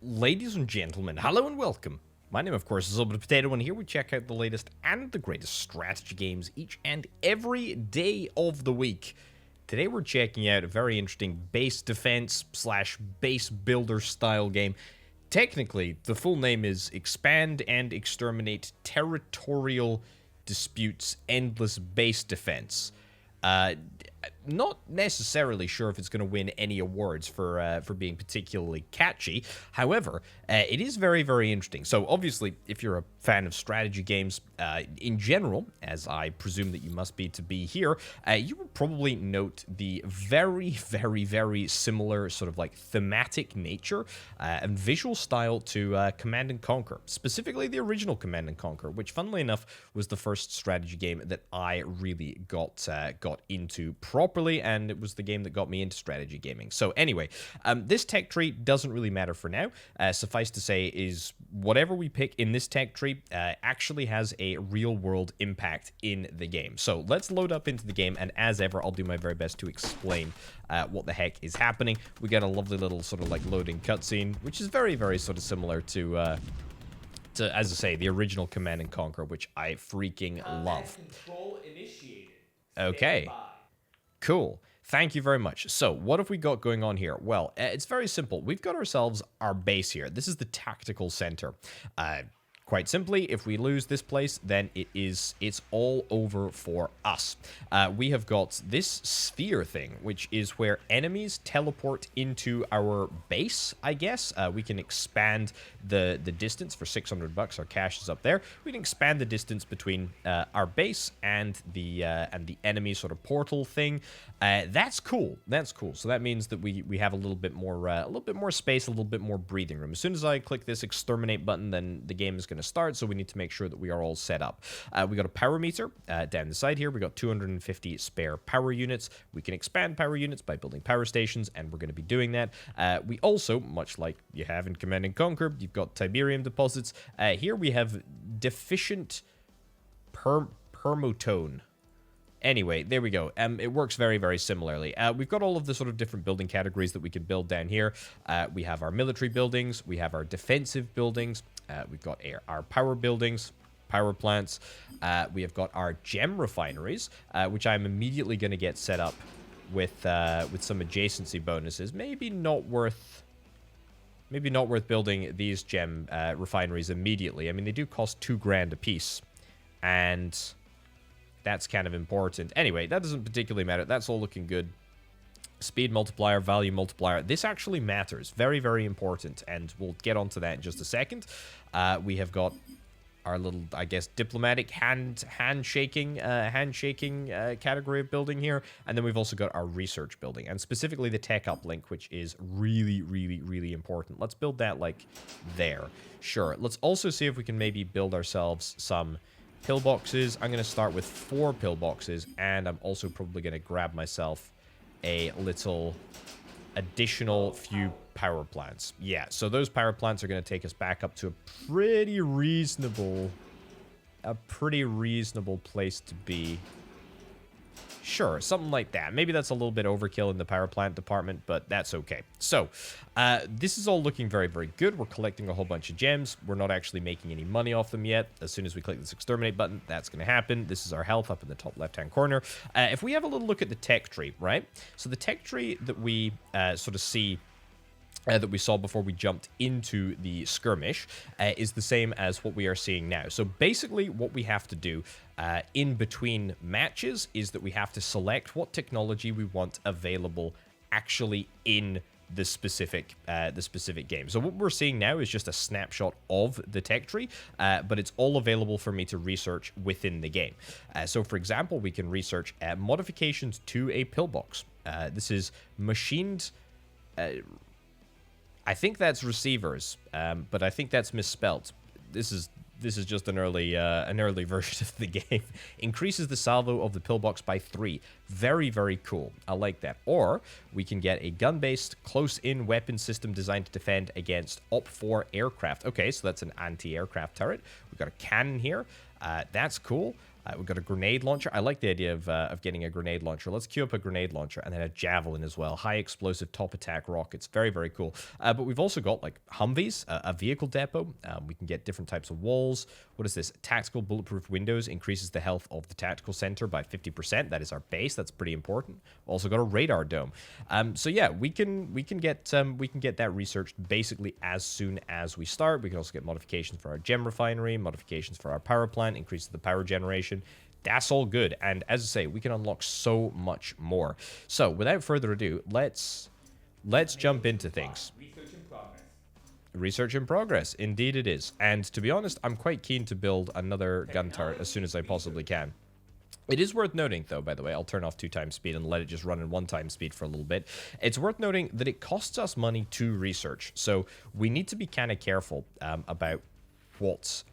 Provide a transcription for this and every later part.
Ladies and gentlemen, hello and welcome. My name, of course, is Orbital Potato, and here we check out the latest and the greatest strategy games each and every day of the week. Today we're checking out a very interesting base defense slash base builder style game. Technically, the full name is Expand and Exterminate Territorial Disputes Endless Base Defense. Not necessarily sure if it's going to win any awards for being particularly catchy. However, it is very, very interesting. So obviously, if you're a fan of strategy games in general, as I presume that you must be to be here, you will probably note the very, very, very similar sort of like thematic nature and visual style to Command and Conquer, specifically the original Command and Conquer, which, funnily enough, was the first strategy game that I really got into properly, and it was the game that got me into strategy gaming. So anyway, this tech tree doesn't really matter for now. Suffice to say is whatever we pick in this tech tree actually has a real-world impact in the game. So let's load up into the game, and as ever, I'll do my very best to explain what the heck is happening. We got a lovely little sort of like loading cutscene, which is very, very sort of similar to as I say, the original Command and Conquer, which I freaking love. Control initiated. Okay. Stand by. Cool. Thank you very much. So, what have we got going on here? Well, it's very simple. We've got ourselves our base here. This is the tactical center. Quite simply, if we lose this place, then it's all over for us. We have got this sphere thing, which is where enemies teleport into our base, I guess. We can expand the distance for $600. Our cash is up there. We can expand the distance between our base and the enemy sort of portal thing. That's cool. That's cool. So that means that we have a little bit more space, a little bit more breathing room. As soon as I click this exterminate button, then the game is going to start, so we need to make sure that we are all set up. We got a power meter down the side here. We got 250 spare power units. We can expand power units by building power stations, and we're going to be doing that. We also, much like you have in Command and Conquer, you've got Tiberium deposits. Here we have deficient permotone. Anyway, there we go. It works very, very similarly. We've got all of the sort of different building categories that we can build down here. We have our military buildings. We have our defensive buildings. We've got our power buildings, power plants. We have got our gem refineries, which I'm immediately going to get set up with some adjacency bonuses. Maybe not worth building these gem refineries immediately. I mean, they do cost $2,000 a piece, and that's kind of important. Anyway, that doesn't particularly matter. That's all looking good. Speed multiplier, value multiplier. This actually matters. Very, very important, and we'll get onto that in just a second. We have got our little, I guess, diplomatic handshaking category of building here, and then we've also got our research building, and specifically the tech uplink, which is really, really, really important. Let's build that like there. Sure. Let's also see if we can maybe build ourselves some pillboxes. I'm going to start with 4 pillboxes, and I'm also probably going to grab myself a little additional few power plants. Yeah, so those power plants are going to take us back up to a pretty reasonable place to be. Sure, something like that. Maybe that's a little bit overkill in the power plant department, but that's okay. So, this is all looking very, very good. We're collecting a whole bunch of gems. We're not actually making any money off them yet. As soon as we click this exterminate button, that's going to happen. This is our health up in the top left-hand corner. If we have a little look at the tech tree, right? So the tech tree that we sort of see that we saw before we jumped into the skirmish is the same as what we are seeing now. So basically what we have to do in between matches is that we have to select what technology we want available actually in the specific game. So what we're seeing now is just a snapshot of the tech tree, but it's all available for me to research within the game. So for example, we can research modifications to a pillbox. This is machined... I think that's receivers, but I think that's misspelt. This is just an early version of the game. Increases the salvo of the pillbox by 3. Very, very cool. I like that. Or we can get a gun-based close-in weapon system designed to defend against OP-4 aircraft. Okay, so that's an anti-aircraft turret. We've got a cannon here. That's cool. We've got a grenade launcher. I like the idea of getting a grenade launcher. Let's queue up a grenade launcher and then a javelin as well. High explosive top attack rockets. Very, very cool. But we've also got like Humvees, a vehicle depot. We can get different types of walls. What is this? Tactical bulletproof windows increases the health of the tactical center by 50%. That is our base. That's pretty important. Also got a radar dome. So yeah, we can get that researched basically as soon as we start. We can also get modifications for our gem refinery, modifications for our power plant, increases the power generation. That's all good. And as I say, we can unlock so much more. So without further ado, let's jump into things. Research in progress. Indeed it is. And to be honest, I'm quite keen to build another gun turret as soon as I possibly can. It is worth noting, though, by the way, I'll turn off 2x speed and let it just run in 1x speed for a little bit. It's worth noting that it costs us money to research. So we need to be kind of careful about what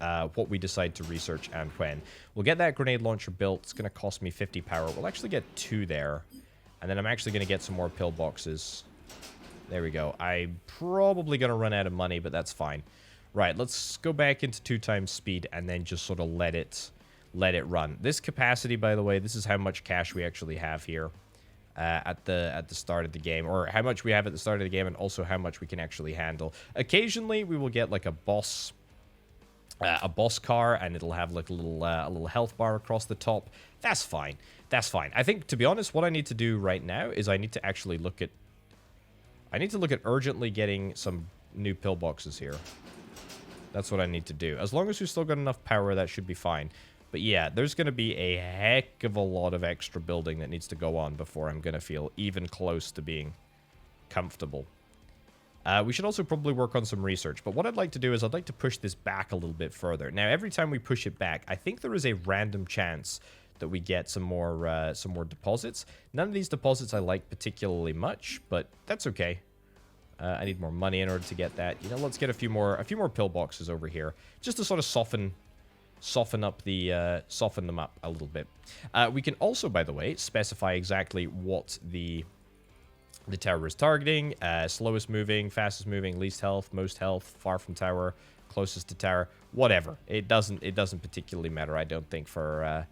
we decide to research and when. We'll get that grenade launcher built. It's going to cost me 50 power. We'll actually get 2 there. And then I'm actually going to get some more pillboxes. There we go. I'm probably going to run out of money, but that's fine. Right, let's go back into 2x speed and then just sort of let it run. This capacity, by the way, this is how much cash we actually have here at the start of the game, or how much we have at the start of the game, and also how much we can actually handle. Occasionally, we will get like a boss car, and it'll have like a little health bar across the top. That's fine. That's fine. I think, to be honest, what I need to do right now is I need to actually look at urgently getting some new pillboxes here. That's what I need to do. As long as we've still got enough power, that should be fine. But yeah, there's going to be a heck of a lot of extra building that needs to go on before I'm going to feel even close to being comfortable. We should also probably work on some research. But what I'd like to do is I'd like to push this back a little bit further. Now, every time we push it back, I think there is a random chance that we get some more deposits. None of these deposits I like particularly much, but that's okay. I need more money in order to get that. You know, let's get a few more pillboxes over here, just to sort of soften them up a little bit. We can also, by the way, specify exactly what the tower is targeting. Slowest moving, fastest moving, least health, most health, far from tower, closest to tower, whatever. It doesn't particularly matter, I don't think, for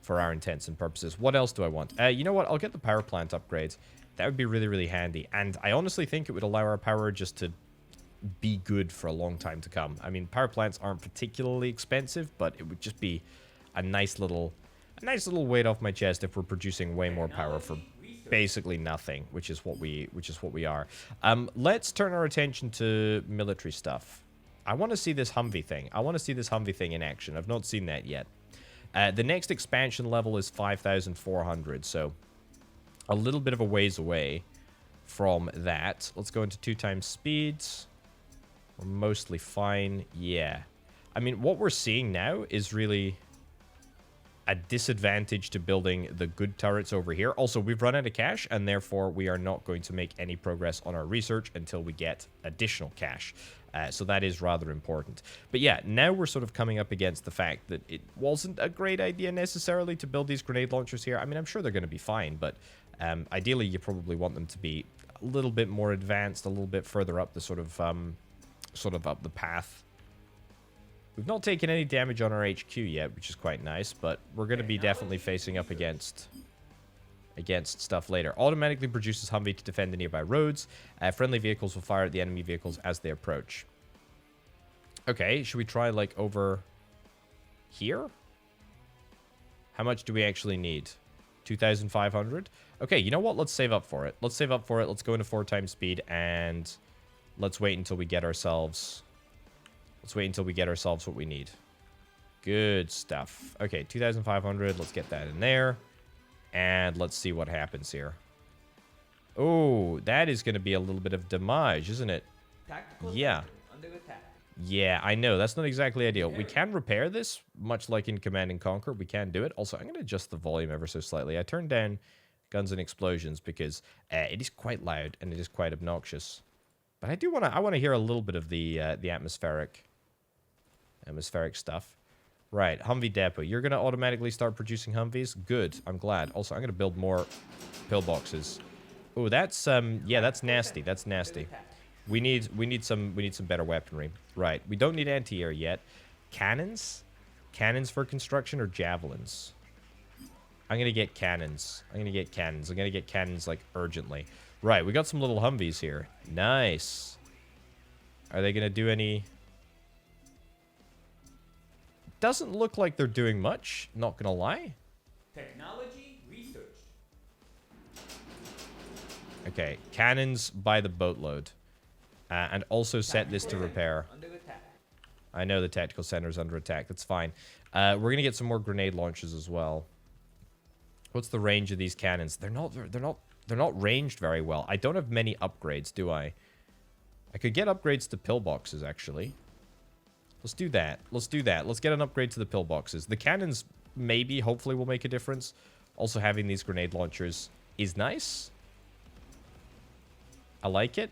our intents and purposes. What else do I want? You know what? I'll get the power plant upgrades. That would be really, really handy. And I honestly think it would allow our power just to be good for a long time to come. I mean, power plants aren't particularly expensive, but it would just be a nice little weight off my chest if we're producing way more power for basically nothing, which is what we are. Let's turn our attention to military stuff. I want to see this Humvee thing. I want to see this Humvee thing in action. I've not seen that yet. The next expansion level is 5,400, so a little bit of a ways away from that. Let's go into 2x speeds. We're mostly fine. Yeah. I mean, what we're seeing now is really a disadvantage to building the good turrets over here. Also, we've run out of cash, and therefore we are not going to make any progress on our research until we get additional cash. So that is rather important. But yeah, now we're sort of coming up against the fact that it wasn't a great idea necessarily to build these grenade launchers here. I mean, I'm sure they're going to be fine, but ideally you probably want them to be a little bit more advanced, a little bit further up the sort of up the path. We've not taken any damage on our HQ yet, which is quite nice, but we're going to be definitely facing up against stuff later. Automatically produces Humvee to defend the nearby roads. Friendly vehicles will fire at the enemy vehicles as they approach. Okay, should we try, like, over here? How much do we actually need? 2,500? Okay, you know what? Let's save up for it. Let's save up for it. Let's go into 4x speed, and let's wait until we get ourselves... Let's wait until we get ourselves what we need. Good stuff. Okay, 2,500. Let's get that in there. And let's see what happens here. Oh, that is going to be a little bit of damage, isn't it? Yeah. Yeah, I know. That's not exactly ideal. We can repair this, much like in Command & Conquer. We can do it. Also, I'm going to adjust the volume ever so slightly. I turned down Guns and Explosions because it is quite loud and it is quite obnoxious. But I do want to hear a little bit of the atmospheric stuff. Right, Humvee Depot. You're going to automatically start producing Humvees? Good, I'm glad. Also, I'm going to build more pillboxes. Oh, that's, yeah, that's nasty. That's nasty. We need some better weaponry. Right, we don't need anti-air yet. Cannons? Cannons for construction or javelins? I'm going to get cannons. I'm going to get cannons. I'm going to get cannons, like, urgently. Right, we got some little Humvees here. Nice. Are they going to do any... Doesn't look like they're doing much, not going to lie. Technology research. Okay, cannons by the boatload. And also set this to repair. I know the tactical center is under attack. That's fine. We're going to get some more grenade launchers as well. What's the range of these cannons? They're not ranged very well. I don't have many upgrades, do I? I could get upgrades to pillboxes, actually. Let's do that. Let's do that. Let's get an upgrade to the pillboxes. The cannons, maybe, hopefully, will make a difference. Also, having these grenade launchers is nice. I like it.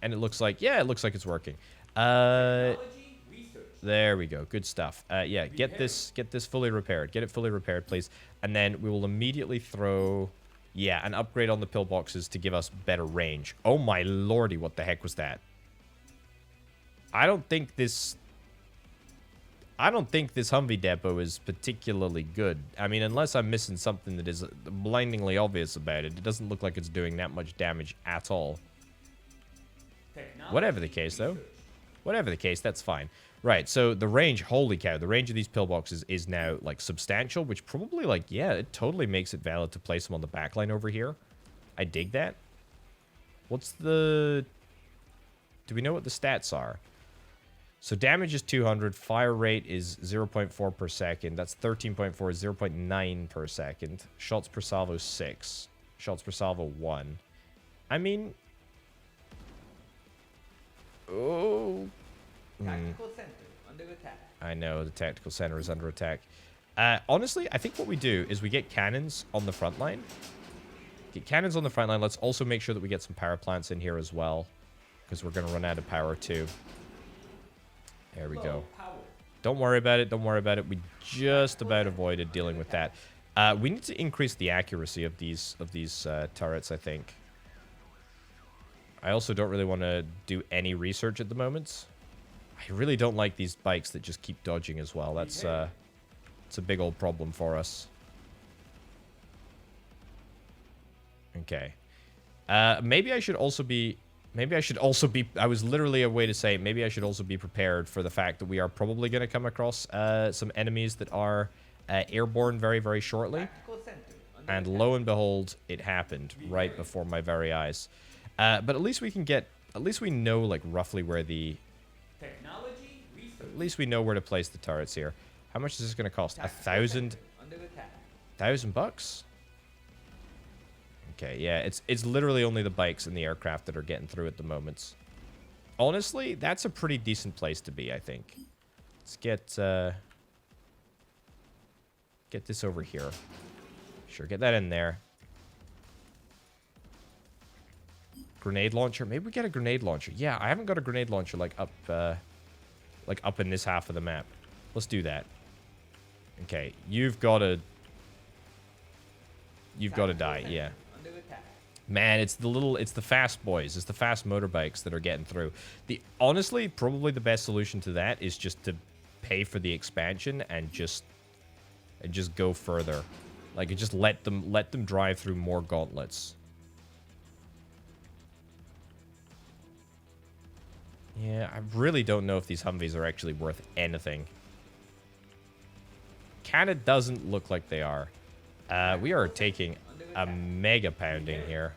And it looks like, yeah, it looks like it's working. There we go. Good stuff. Yeah, get this fully repaired. Get it fully repaired, please. And then we will immediately throw, yeah, an upgrade on the pillboxes to give us better range. Oh my lordy, what the heck was that? I don't think this Humvee depot is particularly good. I mean, unless I'm missing something that is blindingly obvious about it, it doesn't look like it's doing that much damage at all. Whatever the case, though. Whatever the case, that's fine. Right, so the range, holy cow, the range of these pillboxes is now, like, substantial, which probably, like, yeah, it totally makes it valid to place them on the backline over here. I dig that. What's the... Do we know what the stats are? So damage is 200, fire rate is 0.4 per second. That's 13.4, 0.9 per second. Shots per salvo, 6. Shots per salvo, 1. I mean... Oh... Tactical center under attack. I know, the tactical center is under attack. Honestly, I think what we do is we get cannons on the front line. Get cannons on the front line. Let's also make sure that we get some power plants in here as well. Because we're going to run out of power too. There we go. Don't worry about it. Don't worry about it. We just about avoided dealing with that. We need to increase the accuracy of these turrets, I think. I also don't really want to do any research at the moment. I really don't like these bikes that just keep dodging as well. That's it's a big old problem for us. Okay. Maybe I should also be... I was literally a way to say, maybe I should also be prepared for the fact that we are probably going to come across some enemies that are airborne very, very shortly. And lo and behold, it happened right before my very eyes. But at least we can get... At least we know, like, roughly where the... At least we know where to place the turrets here. How much is this going to cost? $1,000 bucks? Okay, yeah, it's literally only the bikes and the aircraft that are getting through at the moment. Honestly, that's a pretty decent place to be, I think. Let's get this over here. Sure, get that in there. Grenade launcher. Maybe we get a grenade launcher. Yeah, I haven't got a grenade launcher like up in this half of the map. Let's do that. Okay, you've got to die. Yeah. Man, it's the fast boys. It's the fast motorbikes that are getting through. Honestly, probably the best solution to that is just to pay for the expansion and just go further. Like, just let them drive through more gauntlets. Yeah, I really don't know if these Humvees are actually worth anything. Kinda doesn't look like they are. We are taking a mega pounding here.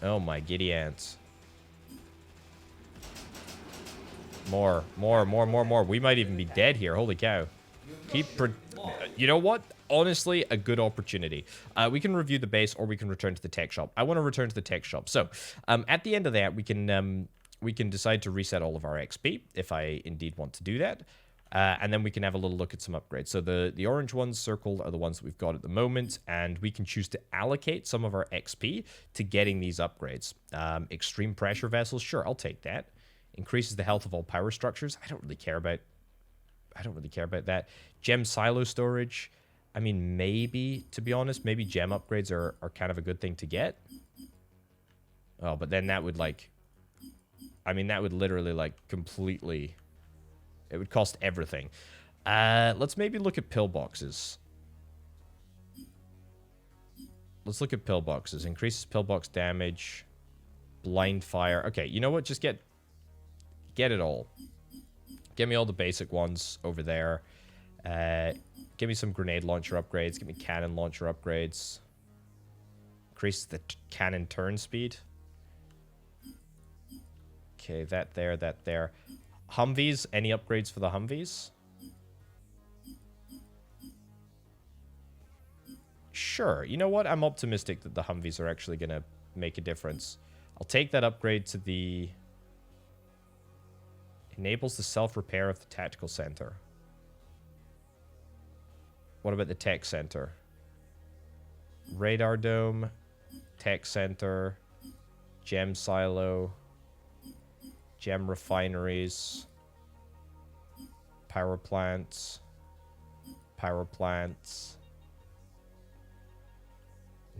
Oh my giddy ants. More. We might even be dead here. Holy cow. You know what? Honestly, a good opportunity. We can review the base or we can return to the tech shop. I want to return to the tech shop. So, at the end of that, we can decide to reset all of our XP, if I indeed want to do that. And then we can have a little look at some upgrades. So the orange ones circled are the ones that we've got at the moment, and we can choose to allocate some of our XP to getting these upgrades. Extreme pressure vessels, sure, I'll take that. Increases the health of all power structures. I don't really care about that. Gem silo storage. I mean, maybe, to be honest, maybe gem upgrades are kind of a good thing to get. Oh, but then that would, like... I mean, that would literally, like, completely... It would cost everything. Let's maybe look at pillboxes. Let's look at pillboxes. Increases pillbox damage. Blind fire. Okay, you know what? Just get it all. Give me all the basic ones over there. Give me some grenade launcher upgrades. Give me cannon launcher upgrades. Increase the cannon turn speed. Okay, that there. Humvees. Any upgrades for the Humvees? Sure. You know what? I'm optimistic that the Humvees are actually going to make a difference. I'll take that upgrade to the... Enables the self-repair of the tactical center. What about the tech center? Radar dome, tech center, gem silo, gem refineries, power plants,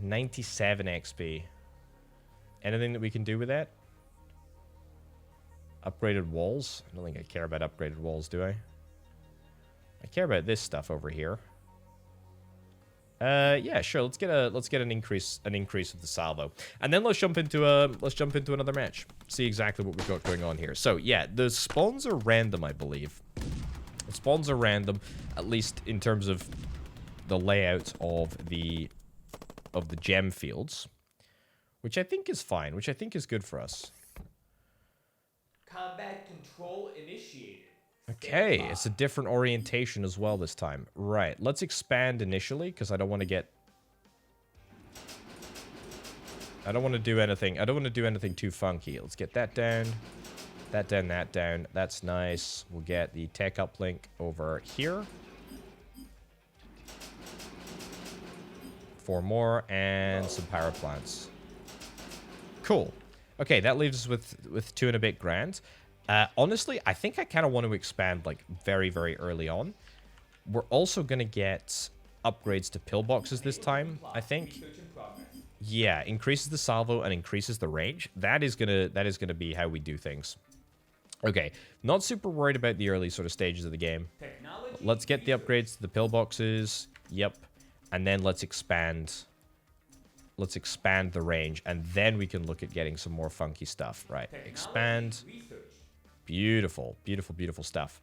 97 XP. Anything that we can do with that? Upgraded walls? I don't think I care about upgraded walls, do I? I care about this stuff over here. Yeah, sure. Let's get an increase of the salvo, and then let's jump into another match. See exactly what we've got going on here. So yeah, the spawns are random, I believe. The spawns are random, at least in terms of the layout of the gem fields, which I think is fine, which I think is good for us. Combat control initiated. Okay, it's a different orientation as well this time. Right, let's expand initially, because I don't want to get... I don't want to do anything too funky. Let's get that down. That down, that down. That's nice. We'll get the tech uplink over here. 4 more, and some power plants. Cool. Okay, that leaves us with 2 and a bit grand. Honestly, I think I kind of want to expand, like, very, very early on. We're also going to get upgrades to pillboxes this time, I think. Yeah, increases the salvo and increases the range. That is gonna be how we do things. Okay, not super worried about the early sort of stages of the game. Let's get the upgrades to the pillboxes. Yep. And then let's expand the range, and then we can look at getting some more funky stuff. Right, expand. Beautiful, beautiful, beautiful stuff.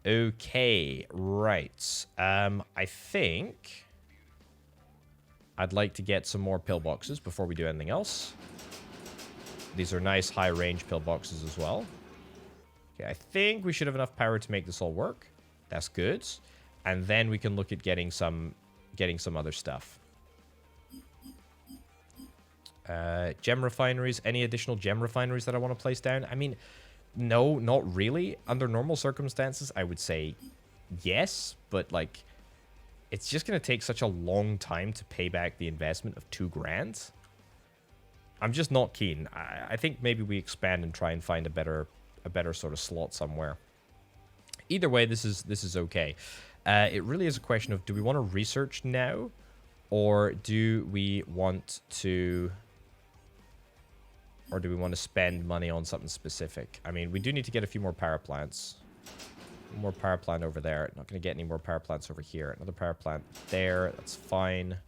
Okay, right. I think I'd like to get some more pillboxes before we do anything else. These are nice high-range pillboxes as well. Okay, I think we should have enough power to make this all work. That's good. And then we can look at getting some other stuff. Gem refineries. Any additional gem refineries that I want to place down? I mean, no, not really. Under normal circumstances, I would say yes, but like, it's just going to take such a long time to pay back the investment of 2 grand. I'm just not keen. I think maybe we expand and try and find a better sort of slot somewhere. Either way, this is okay. It really is a question of, do we want to research now, or do we want to spend money on something specific? I mean, we do need to get a few more power plants. More power plant over there. Not going to get any more power plants over here. Another power plant there. That's fine.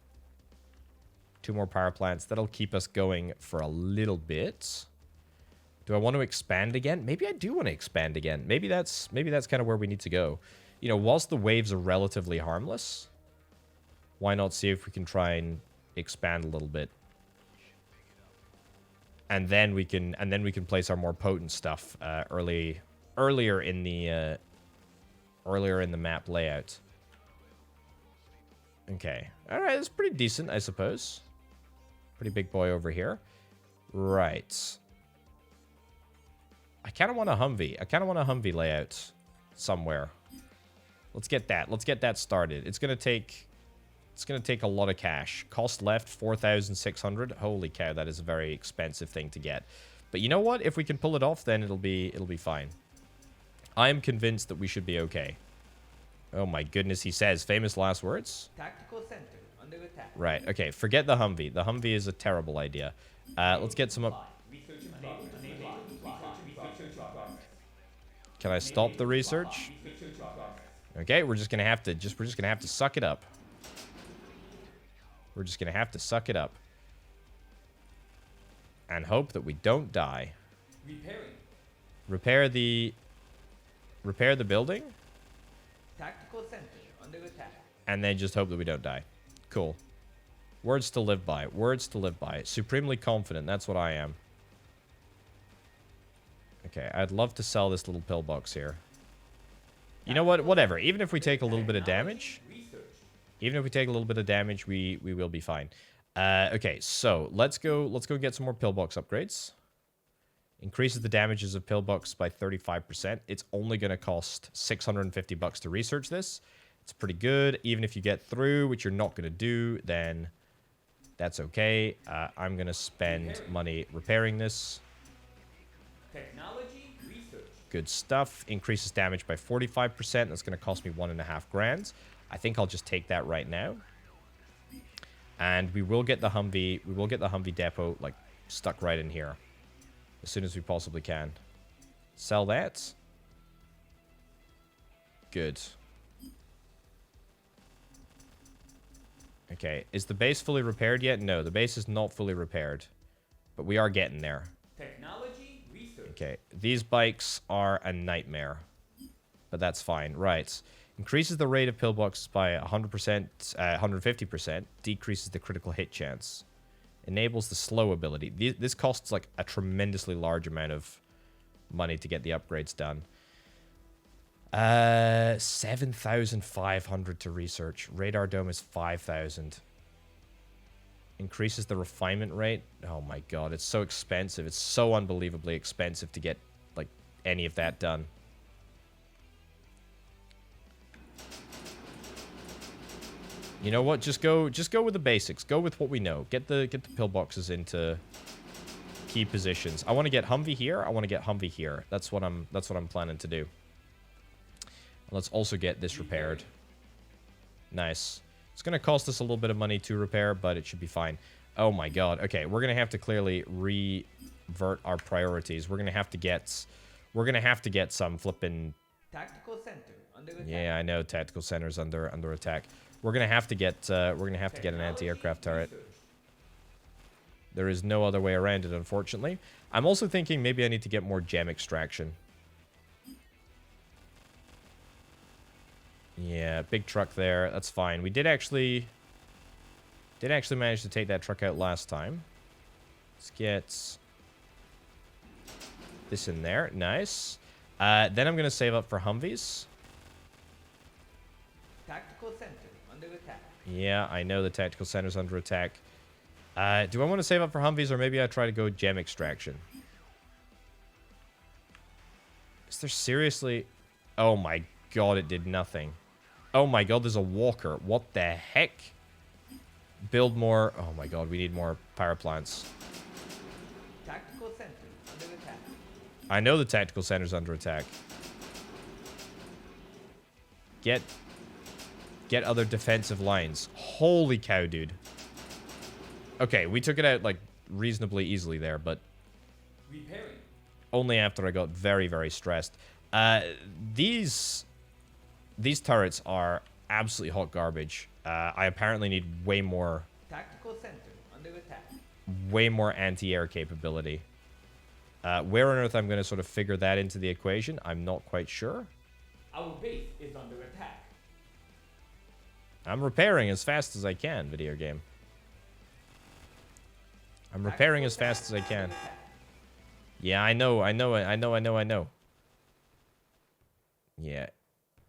2 more power plants. That'll keep us going for a little bit. Do I want to expand again? Maybe I do want to expand again. Maybe that's kind of where we need to go. You know, whilst the waves are relatively harmless, why not see if we can try and expand a little bit? And then we can place our more potent stuff earlier in the map layout. Okay. All right, that's pretty decent, I suppose. Pretty big boy over here. Right. I kind of want a Humvee. I kind of want a Humvee layout somewhere. Let's get that. Let's get that started. It's gonna take a lot of cash. Cost left 4,600. Holy cow, that is a very expensive thing to get. But you know what? If we can pull it off, then it'll be fine. I am convinced that we should be okay. Oh my goodness, he says famous last words. Tactical center under attack. Right. Okay. Forget the Humvee. The Humvee is a terrible idea. Let's get some up. Can I stop the research? Okay, we're just gonna have to suck it up. We're just gonna have to suck it up. And hope that we don't die. Repairing. Repair the building? Tactical center under attack. And then just hope that we don't die. Cool. Words to live by. Words to live by. Supremely confident. That's what I am. Okay, I'd love to sell this little pillbox here. You know what? Whatever. Even if we take a little bit of damage... Even if we take a little bit of damage, we will be fine. Okay, so let's go get some more pillbox upgrades. Increases the damages of pillbox by 35%. It's only going to cost $650 to research this. It's pretty good. Even if you get through, which you're not going to do, then that's okay. I'm going to spend money repairing this. Technology research. Good stuff. Increases damage by 45%. That's going to cost me $1.5 grand. I think I'll just take that right now. And we will get the Humvee. We will get the Humvee depot like stuck right in here as soon as we possibly can. Sell that. Good. Okay, is the base fully repaired yet? No, the base is not fully repaired, but we are getting there. Technology research. Okay, these bikes are a nightmare, but that's fine. Right. Increases the rate of pillboxes by 100%, 150%. Decreases the critical hit chance. Enables the slow ability. This costs like a tremendously large amount of money to get the upgrades done. 7,500 to research. Radar dome is 5,000. Increases the refinement rate. Oh my god, it's so expensive. It's so unbelievably expensive to get like any of that done. You know what? Just go with the basics. Go with what we know. Get the pillboxes into key positions. I want to get Humvee here. I want to get Humvee here. That's what I'm planning to do. Let's also get this repaired. Nice. It's going to cost us a little bit of money to repair, but it should be fine. Oh my god. Okay, we're going to have to clearly revert our priorities. We're going to have to get some flipping Tactical center under attack. Yeah, I know tactical centers under attack. We're going to have to get an anti-aircraft turret. There is no other way around it, unfortunately. I'm also thinking maybe I need to get more gem extraction. Yeah, big truck there. That's fine. We did actually manage to take that truck out last time. Let's get this in there. Nice. Then I'm going to save up for Humvees. Tactical center under attack. Yeah, I know the tactical center's under attack. Do I want to save up for Humvees, or maybe I try to go gem extraction? Is there seriously... Oh my god, it did nothing. Oh my god, there's a walker. What the heck? Build more... Oh my god, we need more power plants. Tactical center under attack. I know the tactical center's under attack. Get other defensive lines. Holy cow, dude. Okay, we took it out, like, reasonably easily there, but... Repairing. Only after I got very, very stressed. These turrets are absolutely hot garbage. I apparently need way more... Tactical center under attack. Way more anti-air capability. Where on earth I'm going to sort of figure that into the equation, I'm not quite sure. Our base is under attack. I'm repairing as fast as I can, video game. I'm repairing as fast as I can. Yeah, I know.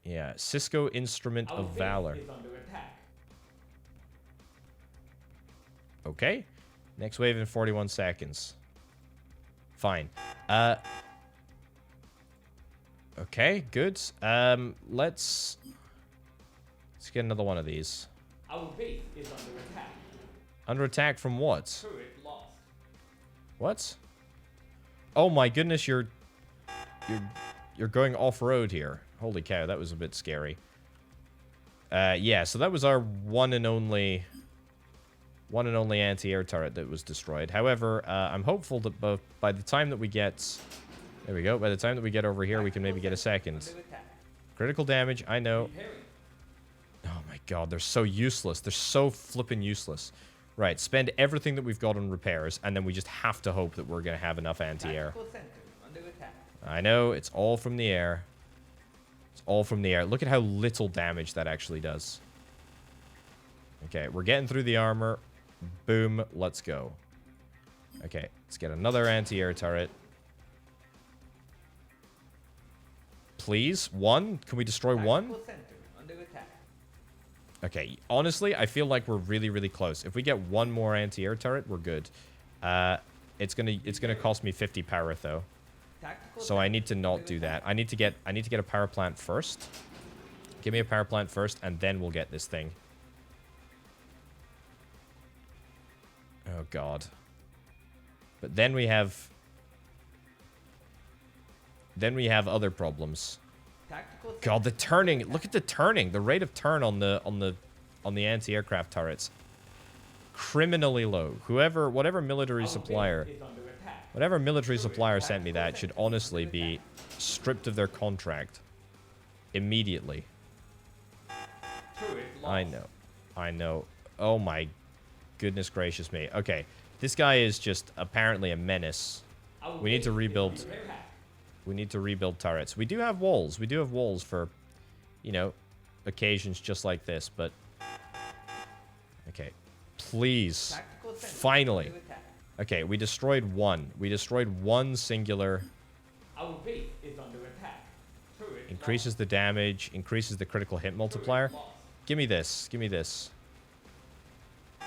Yeah. Cisco Instrument of Valor. Is under attack. Okay. Next wave in 41 seconds. Fine. Okay, good. Let's get another one of these. Our base is under attack. Under attack from what? Turret lost. What? Oh my goodness, you're going off-road here. Holy cow, that was a bit scary. Yeah, so that was our one and only anti-air turret that was destroyed. However, I'm hopeful that by the time that we get... There we go. By the time that we get over here, we can maybe get a second. Critical damage, I know. Repairing. Oh my god, they're so useless. They're so flippin' useless. Right, spend everything that we've got on repairs, and then we just have to hope that we're going to have enough anti-air. Tactical center under attack. I know, it's all from the air. It's all from the air. Look at how little damage that actually does. Okay, we're getting through the armor. Boom, let's go. Okay, let's get another anti-air turret. Please, one? Can we destroy one? Tactical center under attack. Okay, honestly, I feel like we're really, really close. If we get one more anti-air turret, we're good. It's gonna cost me 50 power though. Tactical So I center need to not under do attack. that. I need to get a power plant first. Give me a power plant first, and then we'll get this thing. Oh god. But then we have other problems. Tactical God, the center turning. under Look at the turning. The rate of turn on the anti-aircraft turrets. Criminally low. Whatever military Our supplier, base is under attack. whatever military supplier sent me that should honestly be stripped of their contract immediately. Turret lost. I know. I know. Oh my goodness gracious me. Okay. This guy is just apparently a menace. Our We need base to is rebuild. under attack. We need to rebuild turrets. We do have walls. We do have walls for, you know, occasions just like this, but... Okay. Please. Tactical center Finally. under attack. Okay, we destroyed one. We destroyed one singular. Our base is under attack. Turret Increases the damage, increases the critical hit multiplier. lost. Give me this. Give me this.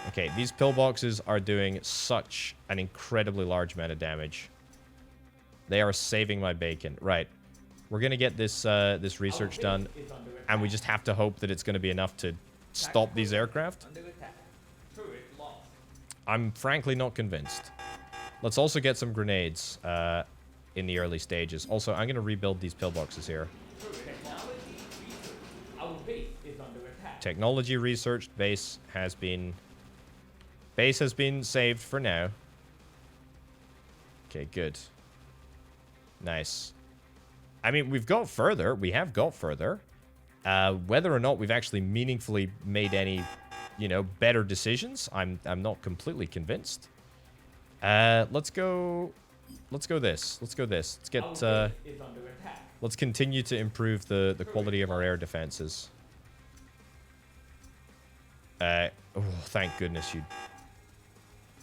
Okay, these pillboxes are doing such an incredibly large amount of damage. They are saving my bacon. Right. We're going to get this this research Our done, base is under and we attack. just have to hope that it's going to be enough to stop these aircraft. Under attack. Turret lost. I'm frankly not convinced. Let's also get some grenades in the early stages. Also, I'm going to rebuild these pillboxes here. Turret lost. Our base is under attack. Technology researched. Base has been saved for now. Okay, good. Nice. I mean, we've got further. We have got further. Whether or not we've actually meaningfully made any, you know, better decisions, I'm not completely convinced. Let's go this. Let's go this. Let's Our get base is under attack. let's continue to improve the quality of our air defenses. Oh, thank goodness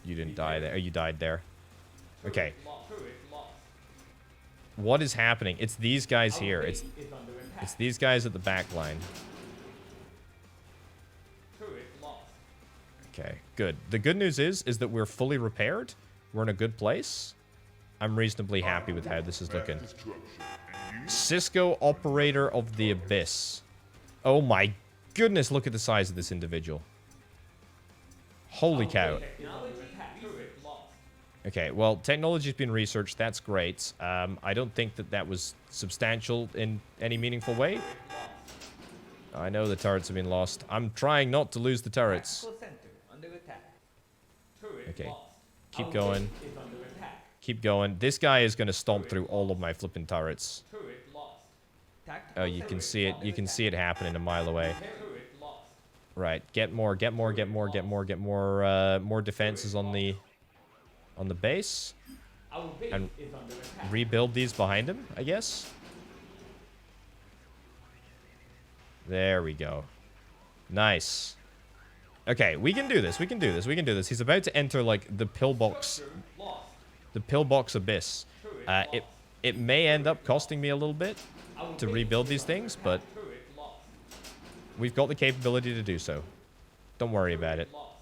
you didn't die there. You died there. Okay. Turret lost. What is happening? It's these guys Our here. base is under attack. It's these guys at the back line. Turret lost. Okay, good. The good news is that we're fully repaired. We're in a good place. I'm reasonably happy with how this is looking. Cisco Operator of the Abyss. Oh my goodness, look at the size of this individual. Holy cow. Technology attack. Turret lost. Okay, well, technology's been researched. That's great. I don't think that was substantial in any meaningful way. Turret lost. I know the turrets have been lost. I'm trying not to lose the turrets. Tactical center under attack. Turret Okay. lost. Keep Our going. base is under attack. Keep going. This guy is going to stomp through all of my flipping turrets. Turret lost. Tactical Oh, you can center see it. under You can attack. see it happening a mile away. Turret lost. Right. Get more. Get more. Get more. Get more. Get more. More defenses on the base. Our base And is under attack. Rebuild these behind him, I guess. There we go. Nice. Okay, we can do this. We can do this. We can do this. He's about to enter like the pillbox, Lost. the pillbox abyss. It may end up costing me a little bit Our to base rebuild is these under things, attack. but Turret lost. we've got the capability to do so. Don't worry about it. Lost.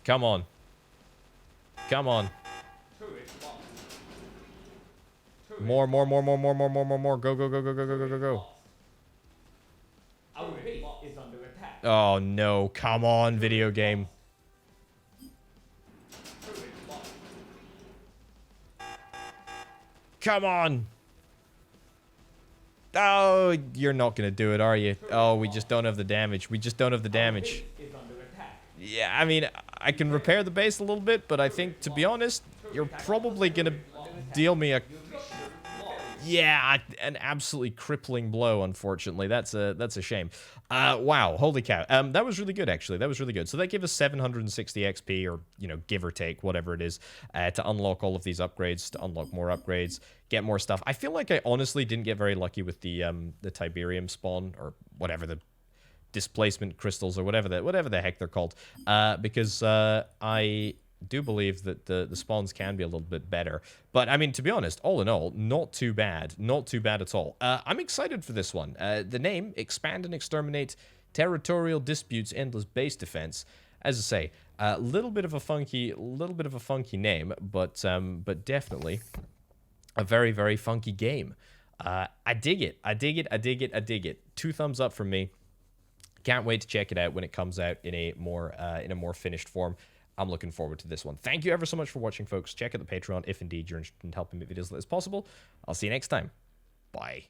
Come on. Come on. Turret lost. Turret More. Go, go, go, go, go, go, go, go, go. lost. Our base is under attack. Oh no, come on, video game. Turret lost. Come on. Oh, you're not gonna do it, are you? Oh, we just don't have the damage. We just don't have the damage. Base is under attack. Yeah, I mean, I can repair the base a little bit, but I think, to be honest, you're probably gonna deal me a... Yeah, an absolutely crippling blow, unfortunately. That's a shame. Wow, holy cow. That was really good, actually. That was really good. So that gave us 760 XP, or, give or take, whatever it is, to unlock all of these upgrades, to unlock more upgrades, get more stuff. I feel like I honestly didn't get very lucky with the Tiberium spawn, or whatever the displacement crystals, or whatever the heck they're called, because I do believe that the spawns can be a little bit better. But, I mean, to be honest, all in all, not too bad. Not too bad at all. I'm excited for this one. The name, Expand and Exterminate, Territorial Disputes, Endless Base Defense. As I say, a little bit of a funky name, but definitely a very, very funky game. I dig it. I dig it. I dig it. I dig it. 2 thumbs up from me. Can't wait to check it out when it comes out in a more finished form. I'm looking forward to this one. Thank you ever so much for watching, folks. Check out the Patreon if indeed you're interested in helping make videos as possible. I'll see you next time. Bye.